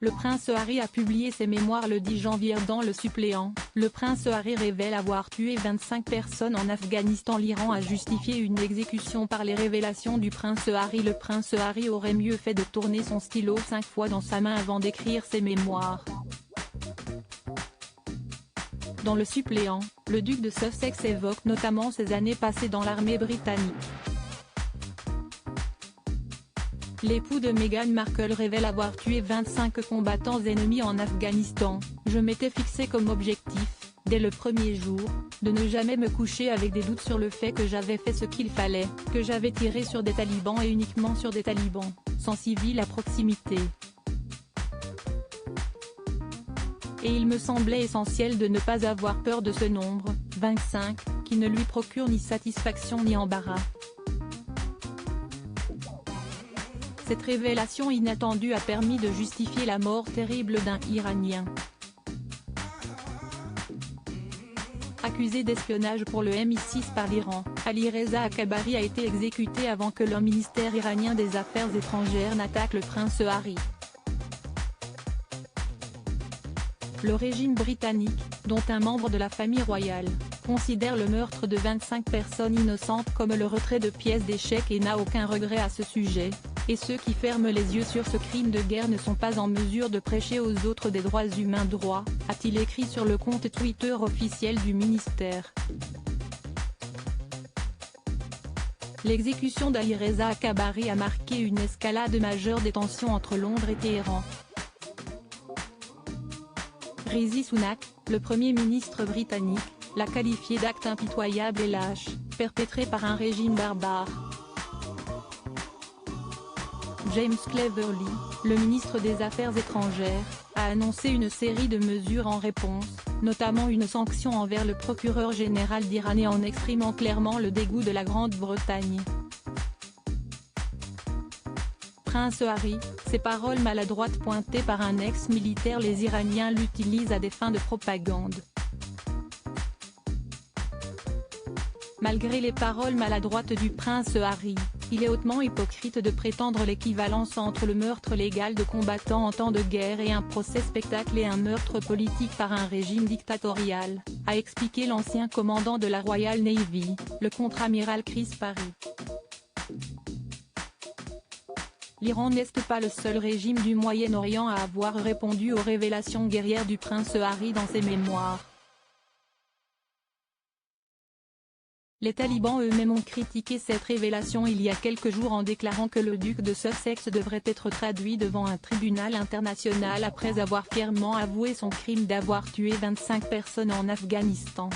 Le prince Harry a publié ses mémoires le 10 janvier dans Le Suppléant. Le prince Harry révèle avoir tué 25 personnes en Afghanistan. L'Iran a justifié une exécution par les révélations du prince Harry. Le prince Harry aurait mieux fait de tourner son stylo 5 fois dans sa main avant d'écrire ses mémoires. Dans Le Suppléant, le duc de Sussex évoque notamment ses années passées dans l'armée britannique. L'époux de Meghan Markle révèle avoir tué 25 combattants ennemis en Afghanistan. Je m'étais fixé comme objectif, dès le premier jour, de ne jamais me coucher avec des doutes sur le fait que j'avais fait ce qu'il fallait, que j'avais tiré sur des talibans et uniquement sur des talibans, sans civils à proximité. Et il me semblait essentiel de ne pas avoir peur de ce nombre, 25, qui ne lui procure ni satisfaction ni embarras. Cette révélation inattendue a permis de justifier la mort terrible d'un Iranien. Accusé d'espionnage pour le MI6 par l'Iran, Ali Reza Akbari a été exécuté avant que le ministère iranien des Affaires étrangères n'attaque le prince Harry. Le régime britannique, dont un membre de la famille royale, considère le meurtre de 25 personnes innocentes comme le retrait de pièces d'échecs et n'a aucun regret à ce sujet, et ceux qui ferment les yeux sur ce crime de guerre ne sont pas en mesure de prêcher aux autres des droits humains. A-t-il écrit sur le compte Twitter officiel du ministère. L'exécution d'Ali Reza Akbari a marqué une escalade majeure des tensions entre Londres et Téhéran. Rishi Sunak, le Premier ministre britannique, l'a qualifié d'acte impitoyable et lâche, perpétré par un régime barbare. James Cleverly, le ministre des Affaires étrangères, a annoncé une série de mesures en réponse, notamment une sanction envers le procureur général d'Iran et en exprimant clairement le dégoût de la Grande-Bretagne. Prince Harry, ces paroles maladroites pointées par un ex-militaire. Les Iraniens l'utilisent à des fins de propagande. Malgré les paroles maladroites du prince Harry, il est hautement hypocrite de prétendre l'équivalence entre le meurtre légal de combattants en temps de guerre et un procès-spectacle et un meurtre politique par un régime dictatorial, a expliqué l'ancien commandant de la Royal Navy, le contre-amiral Chris Parry. L'Iran n'est pas le seul régime du Moyen-Orient à avoir répondu aux révélations guerrières du prince Harry dans ses mémoires. Les talibans eux-mêmes ont critiqué cette révélation il y a quelques jours en déclarant que le duc de Sussex devrait être traduit devant un tribunal international après avoir fièrement avoué son crime d'avoir tué 25 personnes en Afghanistan.